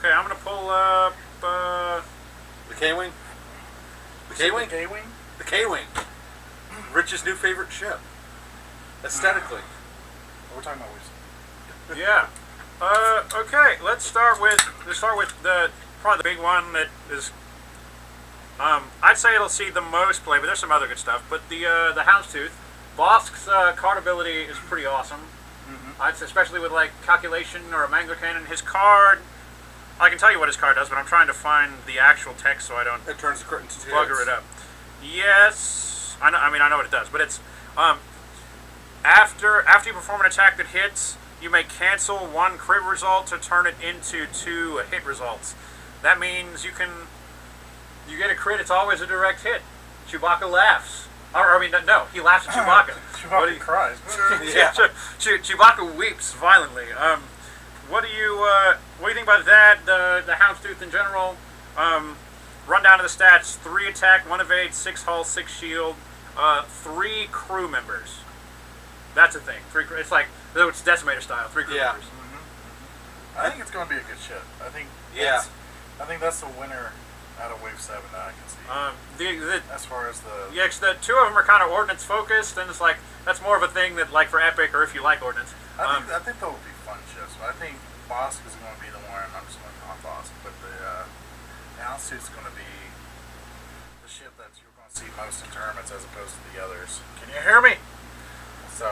Okay, I'm gonna pull up the K-Wing. The K-Wing. The K-Wing. The K-Wing. Rich's new favorite ship. Aesthetically. We're talking about waves. Yeah. Okay. Let's start with the probably the big one that is. I'd say it'll see the most play, but there's some other good stuff. But the Houndstooth, Bosk's card ability is pretty awesome. I'd say, especially with like calculation or a mangler cannon. His card, I can tell you what his card does, but I'm trying to find the actual text so I don't. It turns the crit into 2 bugger it up. Yes, I know. I mean, I know what it does, but it's after you perform an attack that hits, you may cancel 1 crit result to turn it into 2 hit results. That means you get a crit. It's always a direct hit. Chewbacca laughs. Or, I mean, no, he laughs at Chewbacca. Chewbacca cries. Yeah, Chewbacca weeps violently. What do you think about that? The Houndstooth in general. Run down to the stats: 3 attack, 1 evade, 6 hull, 6 shield, 3 crew members. That's a thing. It's like it's Decimator style. 3 crew members. I think it's going to be a good ship. I think. Yeah. I think that's the winner out of Wave 7 that I can see. As far as the... Yeah, 'cause the 2 of them are kind of ordnance focused, and it's like, that's more of a thing that, like, for Epic, or if you like ordnance. I think those will be fun ships, but I think Bosk is going to be the one, I'm just going to call Bosk, but the Houndstooth is going to be the ship that you're going to see most in tournaments as opposed to the others. Can you hear me? So,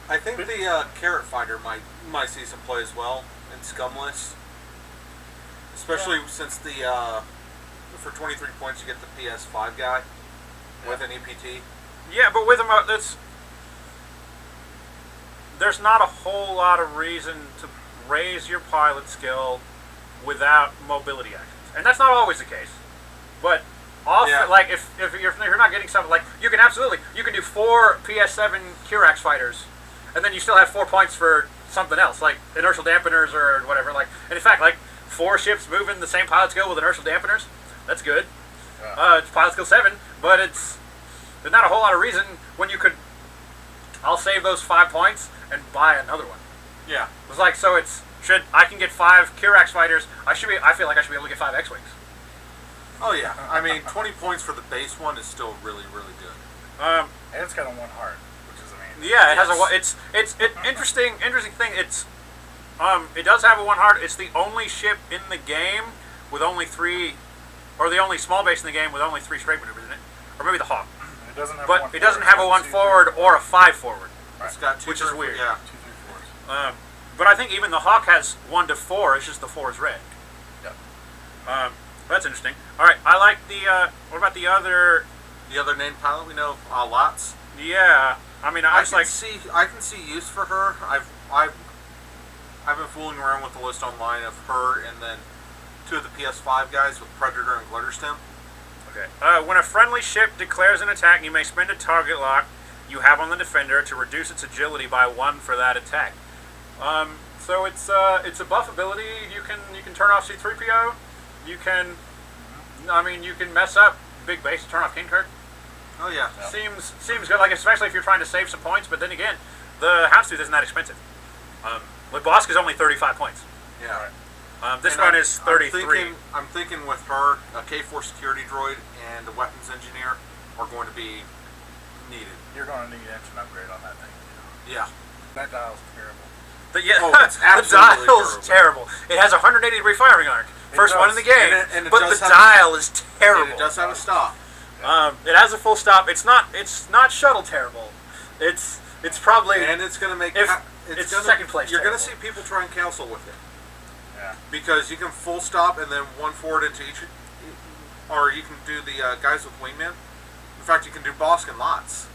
I think the Carrot Fighter might see some play as well in Scumless. Especially since for 23 points you get the PS5 guy with an EPT. Yeah, but with him, there's not a whole lot of reason to raise your pilot skill without mobility actions, and that's not always the case. But often, like if you're not getting something like you can do 4 PS7 Kirax fighters, and then you still have 4 points for something else like inertial dampeners or whatever. Like, and in fact, like 4 ships moving the same pilot skill with inertial dampeners. That's good. It's pilot skill 7, but there's not a whole lot of reason when you could. I'll save those 5 points and buy another one. Yeah. It's like I can get 5 Kirax fighters. I feel like I should be able to get 5 X-wings. Oh yeah. I mean, 20 points for the base one is still really, really good. And it's got a 1 heart, which is amazing. Yeah, it has a interesting thing. It does have a 1 heart. It's the only ship in the game with only 3, or the only small base in the game with only 3 straight maneuvers in it, or maybe the Hawk. It doesn't have but it doesn't have a 1 forward or a 5 forward. Right. It's got 2, which is weird. Yeah, 2, 3, 4s. But I think even the Hawk has 1 to 4. It's just the 4 is red. Yep. That's interesting. All right, I like the. What about the other? The other named pilot we know, lots. Yeah, I mean, I can see use for her. I've been fooling around with the list online of her and then 2 of the PS5 guys with Predator and Glitterstem. Okay. When a friendly ship declares an attack, you may spend a target lock you have on the defender to reduce its agility by 1 for that attack. So it's a buff ability. You can turn off C-3PO. You can, you can mess up big base and turn off King Kirk. Oh yeah. Seems good. Like especially if you're trying to save some points. But then again, the Houndstooth isn't that expensive. Like Bosk is only 35 points. Yeah. This one is 33. I'm thinking with her, a K4 security droid and a weapons engineer are going to be needed. You're going to need engine upgrade on that thing. Yeah. That dial's terrible. It's the dial's terrible. It has a 180-degree firing arc. First one in the game. But the dial is terrible. It does have a stop. It has a full stop. It's not shuttle terrible. It's probably, and it's going to make it's second place. You're going to see people try and cancel with it. Yeah. Because you can full stop and then 1 forward into each, or you can do the guys with wingman. In fact, you can do Bosk and lots.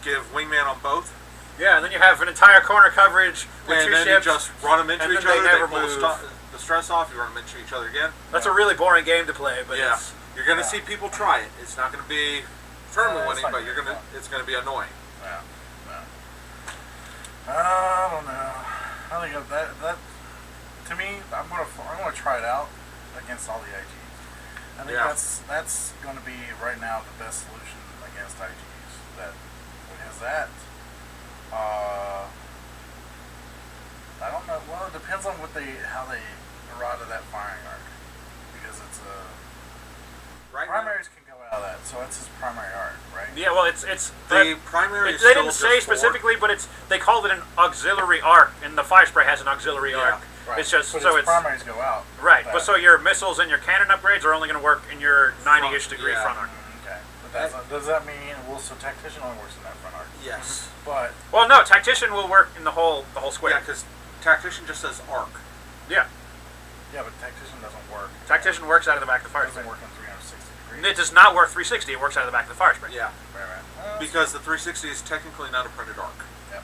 Give wingman on both. Yeah, and then you have an entire corner coverage with 2 ships. And then you just run them into each other. They never move. The stress off. You run them into each other again. That's a really boring game to play, but yeah, you're going to see people try it. It's not going to be tournament winning, but it's going to be annoying. Yeah. I don't know. I think that to me, I'm gonna try it out against all the IGs. I think that's going to be right now the best solution against IGs. That I don't know. Well, it depends on how they rot of that firing arc because it's a primaries can go out of that, so it's his primary arc, right? Yeah, well, it's the primary. They didn't say specifically, but they called it an auxiliary arc, and the fire spray has an auxiliary arc. Right. It's just but so its it's primaries go out. Right, but so your missiles and your cannon upgrades are only going to work in your 90-ish degree front arc. Okay, but does that mean so tactician only works in that front arc? Yes, but well, no, tactician will work in the whole square. Yeah, because tactician just says arc. Yeah. Yeah, but tactician doesn't work. Tactician works out of the back of the fire spray. It doesn't work in 360 degrees. It does not work 360. It works out of the back of the fire spray. Yeah. Right. Because the 360 is technically not a printed arc. Yeah.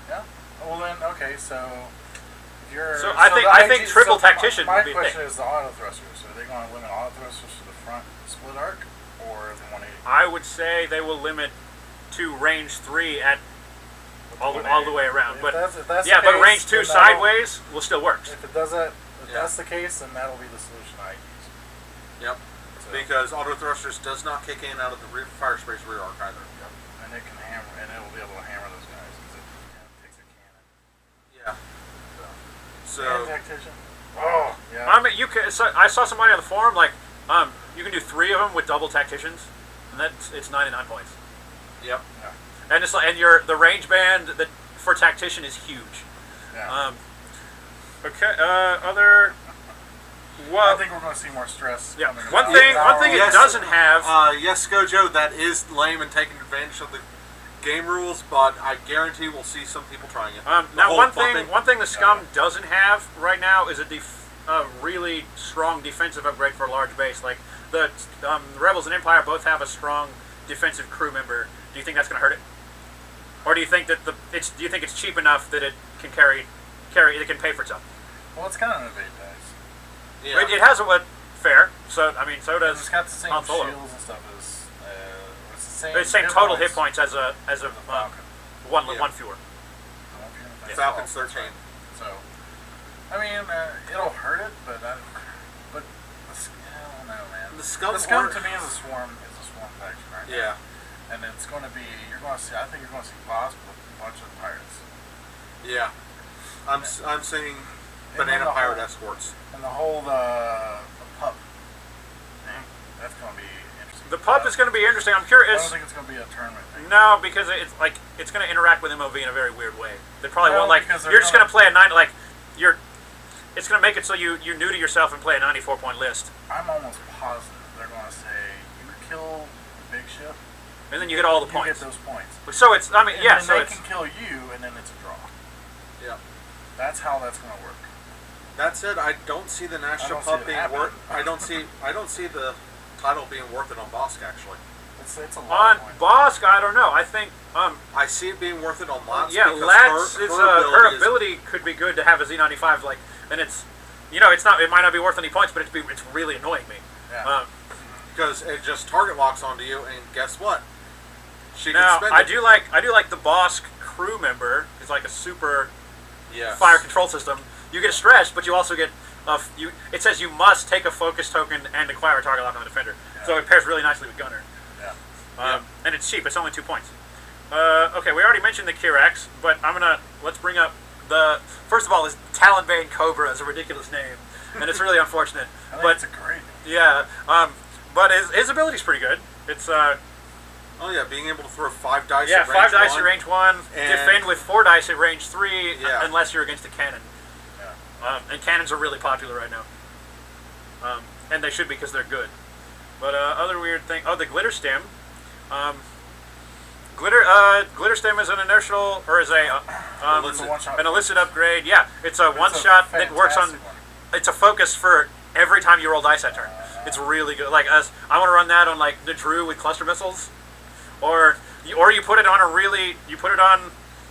Yeah. Well then, okay, so you're. So I think triple tactician My would be question thick. is the auto thrusters. Are they going to limit auto thrusters to the front split arc or the 180? I would say they will limit to range 3 at all the way around. But if that's yeah, the but case, range 2 sideways will still work. If it does that, if that's the case, then that'll be the solution I use. Yep. So. Because auto thrusters does not kick in out of the fire spray's rear arc either. Yep. And it can hammer, and it will be able to hammer those guys because it takes a cannon. Yeah. So. And tactician. Oh. Yeah. I mean, you can. So I saw somebody on the forum you can do 3 of them with double tacticians, and it's 99 points. Yep. Yeah. And it's like, and the range band for tactician is huge. Yeah. Okay. Other. Well, I think we're going to see more stress. Yeah. Coming One thing yes, it doesn't have. Yes, Gojo, that is lame and taking advantage of the game rules, but I guarantee we'll see some people trying it. Now, one thing the Scum doesn't have right now is a really strong defensive upgrade for a large base. Like the Rebels and Empire both have a strong defensive crew member. Do you think that's going to hurt it, or do you think that it's cheap enough that it can it can pay for itself? Well, it's kind of an evade dice. Yeah. It has a fair. So I mean, so does It's got the same Han Solo. shields and stuff as it's the It's the same total hit points as a Falcon. one fewer. Falcon's 13. So, I mean, it'll hurt it, but I don't know, man. The Scum to me is a swarm faction right now. Yeah. And it's going to be, I think you're going to see Boss with a bunch of pirates. Yeah. I'm seeing banana pirate escorts. And the whole, the pup thing, that's going to be interesting. The pup is going to be interesting. I'm curious. I don't think it's going to be a tournament thing. No, because it's going to interact with MOV in a very weird way. They probably won't you're just going to play a 9 it's going to make it so you're new to yourself and play a 94-point list. I'm almost positive they're going to say you kill the big ship. And then you get all the points. You get those points. So it's, I mean, and then they can kill you, and then it's a draw. Yeah. That's how that's going to work. That said, I don't see the National Pup being worth. I don't see the title being worth it on Bosk actually. It's a lot. On Bosk, I don't know. I think I see it being worth it on Lats. Yeah, Lats her ability could be good to have a Z95 and it's it might not be worth any points, but it's really annoying me. Yeah. Because it just target locks onto you, and guess what? I do like the Bosk crew member. It's like a super fire control system. You get stressed, but you also get it says you must take a focus token and acquire a target lock on the defender. Yeah. So it pairs really nicely with Gunner. Yeah. And it's cheap. It's only 2 points. Okay, we already mentioned the Kirax, but let's bring up first of all, this Taliban Cobra is a ridiculous name, and it's really unfortunate. It's a great name. Yeah. But his ability's pretty good. It's oh yeah, being able to throw 5 dice. Yeah, at range 5 dice 1, at range 1. Defend with 4 dice at range 3, unless you're against a cannon. Yeah. And cannons are really popular right now. And they should be because they're good. But other weird thing. Oh, the glitter stem. Glitter stem is an inertial or is an illicit upgrade. Yeah, it's a one shot that works on. It's a focus for every time you roll dice that turn. It's really good. Like I want to run that on like Nadru with cluster missiles, or you put it on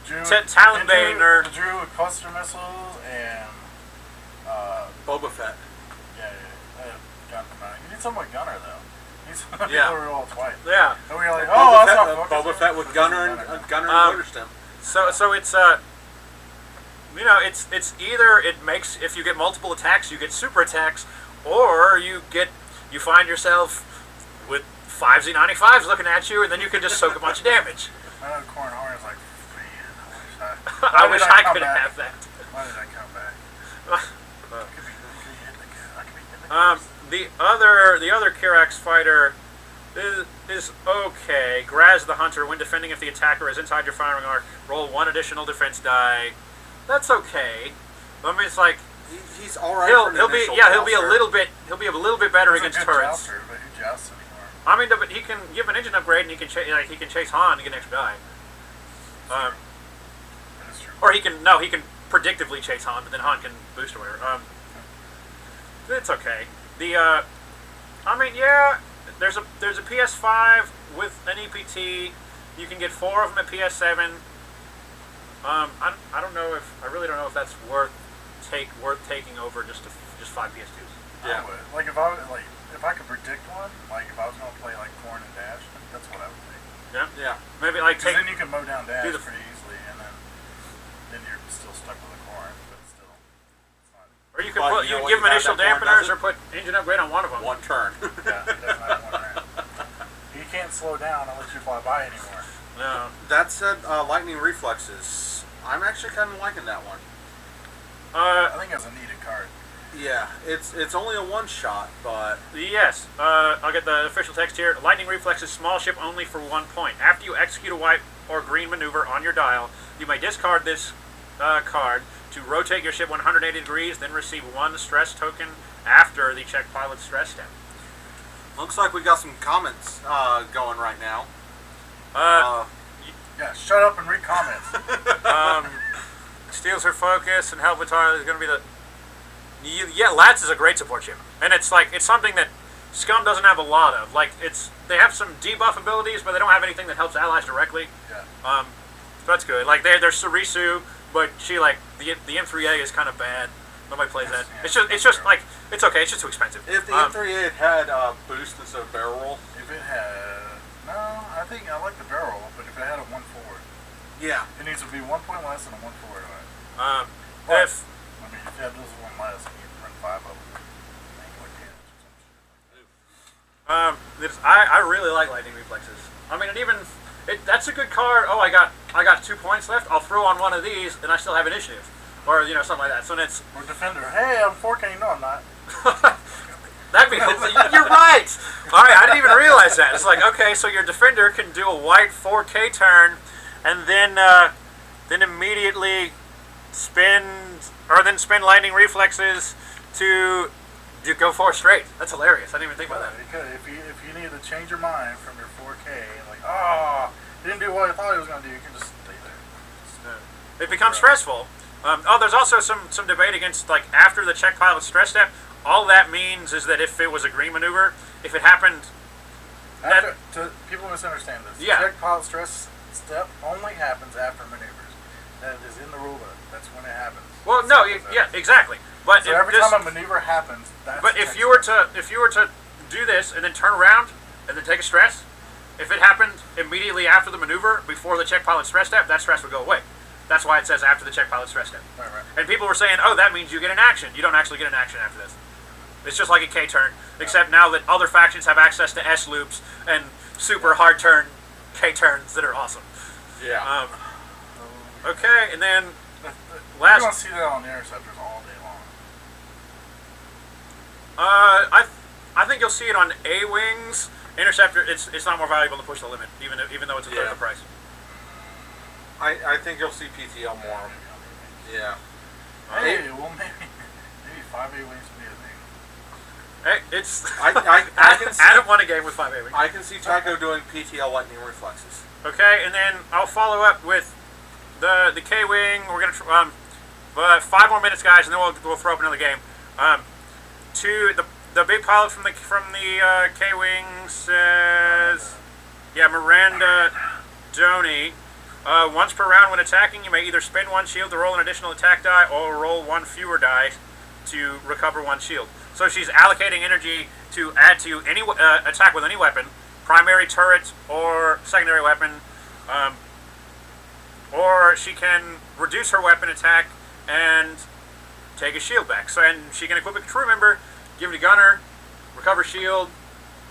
Talonbane or Nadru with cluster missiles and Boba Fett. Yeah. You need someone with Gunner though. Yeah. We roll twice. Yeah. And we were like, oh, that's not Boba Fett with Gunner and glitter stem. So it's it's either it makes if you get multiple attacks you get super attacks, or you find yourself with 5 Z95s looking at you, and then you can just soak a bunch of damage. I know Corn Horn is like, man, I wish I could have that. Why did I come back? The other Kirax fighter is okay. Graz the Hunter, when defending, if the attacker is inside your firing arc, roll 1 additional defense die. That's okay. I mean, it's like he's all right. He'll be a little bit better against turrets. Jouster, but who jousts anymore? I mean, but he can give an engine upgrade and he can chase Han and get an extra die. Or he can predictively chase Han, but then Han can boost or whatever. It's okay. I mean, yeah, there's a PS5 with an EPT. You can get 4 of them at PS7. I really don't know if that's worth taking over just 5 PS2s. Yeah. I would. Like if I could predict one, like if I was gonna play like Corn and Dash, that's what I would think. Yeah. Yeah. Maybe like then you can mow down Dash pretty easily, and then you're still stuck with the Corn, but still. Or you can give them initial dampeners or put engine upgrade on one of them. One turn. Yeah, he doesn't have one turn. He can't slow down unless you fly by anymore. No. That said, lightning reflexes. I'm actually kind of liking that one. I think that's a needed card. Yeah, it's only a one-shot, but... Yes, I'll get the official text here. Lightning reflexes, small ship only for 1 point. After you execute a white or green maneuver on your dial, you may discard this card to rotate your ship 180 degrees, then receive 1 stress token after the check pilot stress step. Looks like we got some comments going right now. Yeah, shut up and read comments. Steals her focus and help with Tyler is going to be the... Yeah, Lats is a great support ship. And it's something that Scum doesn't have a lot of. Like, they have some debuff abilities, but they don't have anything that helps allies directly. Yeah. So that's good. Like, there's Sarisu, but she, like, the M3A is kind of bad. Nobody plays that. Yeah. It's just like, it's okay, it's just too expensive. If the M3A had boost instead of barrel roll? If it had... No, I think I like the barrel roll, but if it had a 1 forward. Yeah. It needs to be 1 point less than a 1 forward on it. If you had those 1 less, you need to run 5 of them. I really like lightning reflexes. I mean, that's a good card. Oh, I got 2 points left. I'll throw on one of these, and I still have initiative, or something like that. So it's or defender. Hey, I'm 4K. No, I'm not. You're right. All right, I didn't even realize that. It's like, okay, so your defender can do a white 4K turn, and then immediately spin lightning reflexes to go 4 straight. That's hilarious. I didn't even think about that. If you need to change your mind from your 4K, like, he didn't do what I thought he was going to do, you can just stay there. It becomes stressful. There's also some debate against, like, after the check pilot stress step. All that means is that if it was a green maneuver, if it happened... People misunderstand this. Yeah. The check pilot stress step only happens after maneuvers. That is in the rule book. That's when it happens. Well, no, yeah, exactly. But so every time a maneuver happens, that's... But if you were to do this and then turn around and then take a stress, if it happened immediately after the maneuver, before the check pilot stress step, that stress would go away. That's why it says after the check pilot stress step. Right. And people were saying, oh, that means you get an action. You don't actually get an action after this. It's just like a K turn, except now that other factions have access to S loops and super hard turn K turns that are awesome. Yeah. Okay, and then you're going to see that on the interceptors all day long. I think you'll see it on A-Wings. Interceptor, it's not more valuable to push the limit, even though it's a third of the price. I think you'll see PTL more. Yeah. Hey, well maybe 5 A-Wings would be a thing. Hey, I can see, Adam won a game with 5 A-Wings. I can see Tycho doing PTL lightning reflexes. Okay, and then I'll follow up with the K-Wing. We're gonna 5 more minutes, guys, and then we'll throw up another game. The big pilot from the K-Wing says, yeah, Miranda Doney. Once per round when attacking, you may either spend 1 shield to roll an additional attack die, or roll 1 fewer die to recover 1 shield. So she's allocating energy to add to any attack with any weapon, primary turret or secondary weapon, or she can reduce her weapon attack and take a shield back. So, and she can equip a crew member, give it a gunner, recover shield,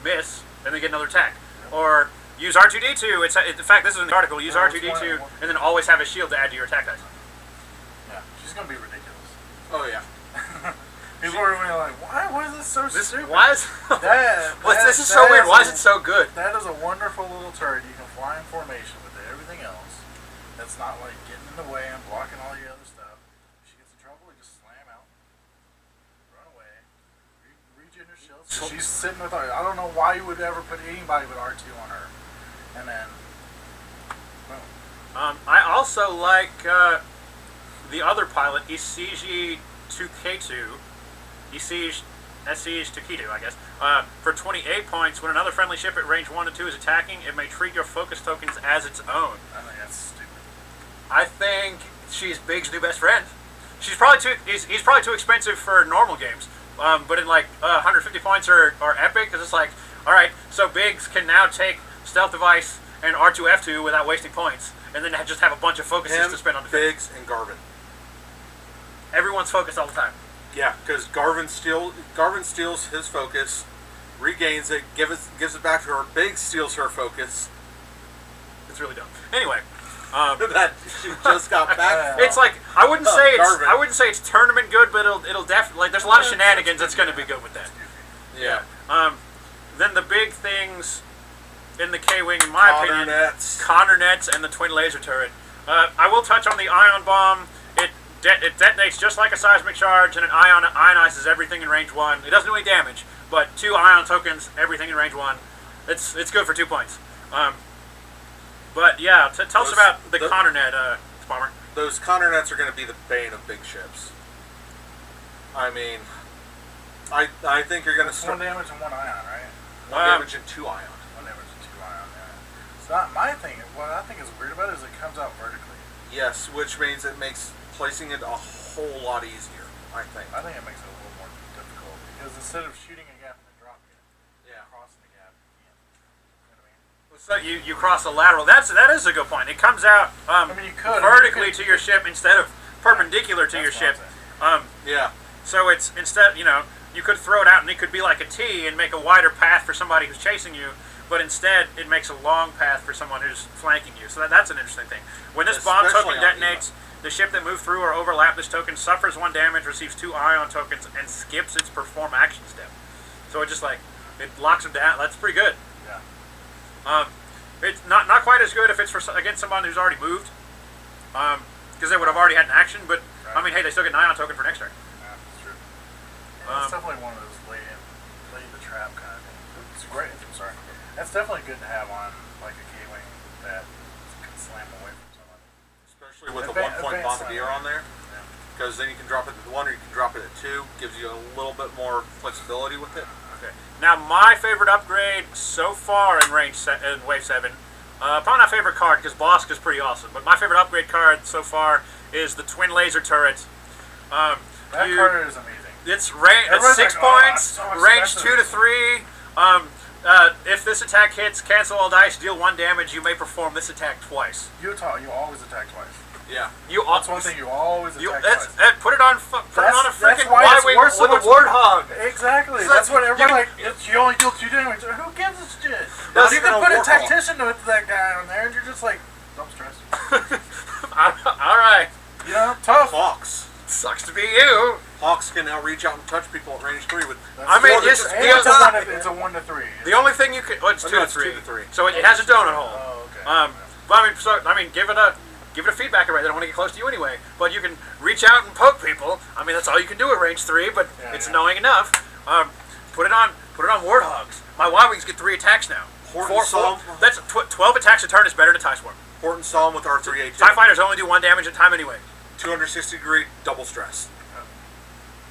miss, and then get another attack. Or use R2-D2. In fact, this is in the article. Use R2-D2 and then always have a shield to add to your attack dice. Yeah, she's going to be ridiculous. Oh, yeah. People are gonna be like, why? Why is this so stupid? Why is this is so weird? Why is it so good? That is a wonderful little turret. You can fly in formation with it. Everything else, that's not like getting in the way and blocking all your other stuff. If she gets in trouble, you just slam out, run away, regen your shields. She's sitting with her. I don't know why you would ever put anybody with R2 on her, and then. Boom. I also like the other pilot, Isiji-2K2. Isiji-2K2, I guess. For 28 points, when another friendly ship at range 1 and 2 is attacking, it may treat your focus tokens as its own. I think that's stupid. I think she's Big's new best friend. He's probably too expensive for normal games. But in like 150 points or epic, because it's like, alright, so Biggs can now take stealth device and R2F2 without wasting points, and then just have a bunch of focuses to spend on defense. Biggs and Garvin. Everyone's focused all the time. Yeah, because Garvin steals his focus, regains it, gives it back to her. Biggs steals her focus. It's really dumb. Anyway, that she just got back. It's like I wouldn't say it's tournament good, but it'll definitely, like, there's a lot of shenanigans that's going to be good with that. Yeah. Then the big things in the K-Wing, in my opinion, Connor nets and the twin laser turret. I will touch on the ion bomb. It detonates just like a seismic charge, and it ionizes everything in range 1. It doesn't do any damage, but 2 ion tokens, everything in range 1. It's good for 2 points. But yeah, tell us about the Connor net, Spalmer. Those Connor nets are going to be the bane of big ships. I mean, I think you're going to start 1 damage and 1 ion, right? 1 damage and 2 ion. 1 damage and 2 ion. Yeah. It's not my thing. What I think is weird about it is it comes out vertically. Yes, which means it makes placing it a whole lot easier, I think. I think it makes it a little more difficult, because instead of shooting a gap and then dropping it, crossing the gap, you know what I mean? So you cross a lateral. That is a good point. It comes out vertically to your ship instead of perpendicular to your ship. Yeah. So it's instead, you could throw it out and it could be like a T and make a wider path for somebody who's chasing you, but instead it makes a long path for someone who's flanking you. So that's an interesting thing. When this bomb token detonates, the ship that moved through or overlapped this token suffers 1 damage, receives 2 ion tokens, and skips its perform action step. So it just it locks them down. That's pretty good. Yeah. It's not quite as good if it's against someone who's already moved, because they would have already had an action. But right. I mean, hey, they still get an ion token for next turn. Yeah, that's true. Yeah, it's definitely one of those lay the trap kind of things. It's great. I'm sorry. That's definitely good to have on like a K-Wing that can slam away from somebody. Especially with a 1-point bombardier on there, because then you can drop it at 1 or you can drop it at 2. Gives you a little bit more flexibility with it. Okay. Now my favorite upgrade so far in Wave 7, probably not favorite card because Bosk is pretty awesome, but my favorite upgrade card so far is the twin laser turret. That card is amazing. It's 6 points, so range 2 to 3. If this attack hits, cancel all dice, deal 1 damage. You may perform this attack twice. You always attack twice. Yeah. That's one thing you always attack twice. Put it on a freaking Y-Wing with a warthog. Exactly. That's what everyone you only deal 2 damage. Who gives a shit? You can put a tactician with that guy on there, and you're just like, don't stress. All right. Tough. Hawks. Sucks to be you. Hawks can now reach out and touch people at range 3 with. It's a 1 to 3. The only thing you can. It's 2 to 3. 2 to 3. So it has a donut hole. Oh, okay. But give it a feedback array. They don't want to get close to you anyway. But you can reach out and poke people. I mean, that's all you can do at range 3. But it's annoying enough. Put it on warthogs. My Y-Wings get 3 attacks now. That's 12 attacks a turn is better than TIE Swarm. Port and Psalm with R3A2. TIE Fighters only do 1 damage at a time anyway. 260-degree double stress.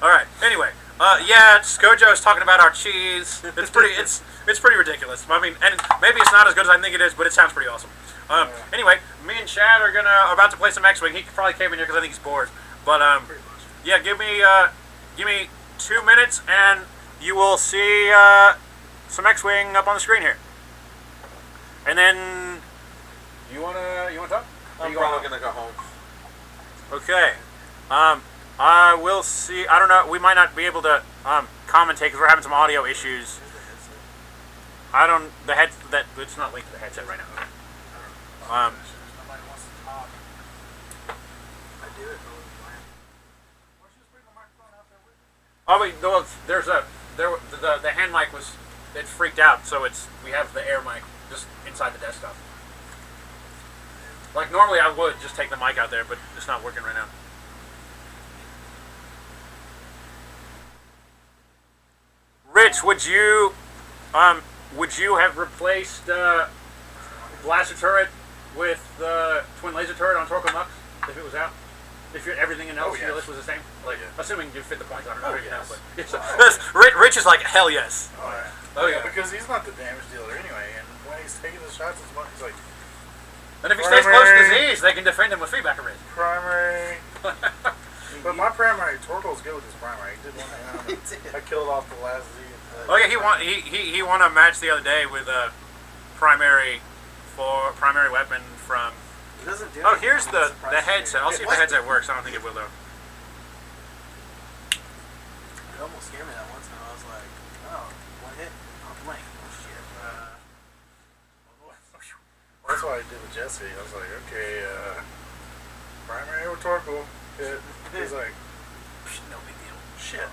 Alright, anyway. Skojo's talking about our cheese. It's pretty ridiculous. I mean, and maybe it's not as good as I think it is, but it sounds pretty awesome. Anyway, me and Chad are about to play some X-Wing. He probably came in here because I think he's bored. But yeah, give me 2 minutes and you will see some X-Wing up on the screen here. And then you wanna talk? I'm probably gonna go home. Okay. I will see. I don't know. We might not be able to commentate because we're having some audio issues. It's not linked to the headset right now. Nobody wants to talk. I do it all the time. Why don't you just bring the microphone out there with you? Oh, wait, no, the hand mic it freaked out, so we have the air mic just inside the desktop. Like normally I would just take the mic out there, but it's not working right now. Rich, would you have replaced blaster turret with twin laser turret on Torco Mux if it was out? If everything in LC list was the same, like assuming you fit the points, I don't know. Rich is like hell yes. Oh yeah. Oh yeah, because he's not the damage dealer anyway, and when he's taking the shots, he's like. And if he stays close to disease, they can defend him with feedback arrays. Primary. But my primary, Torko's good with his primary. He did one. I killed off the last Z. Oh yeah, he won a match the other day with a primary weapon from. It doesn't do oh, here's the headset. I'll see if the headset works. I don't think it will though. It almost scared me that one time. I was like, oh, one hit, I'm blank. Oh shit. That's why I did with Jesse. I was like, okay, primary or Torko hit. He's like, no big deal. Shit.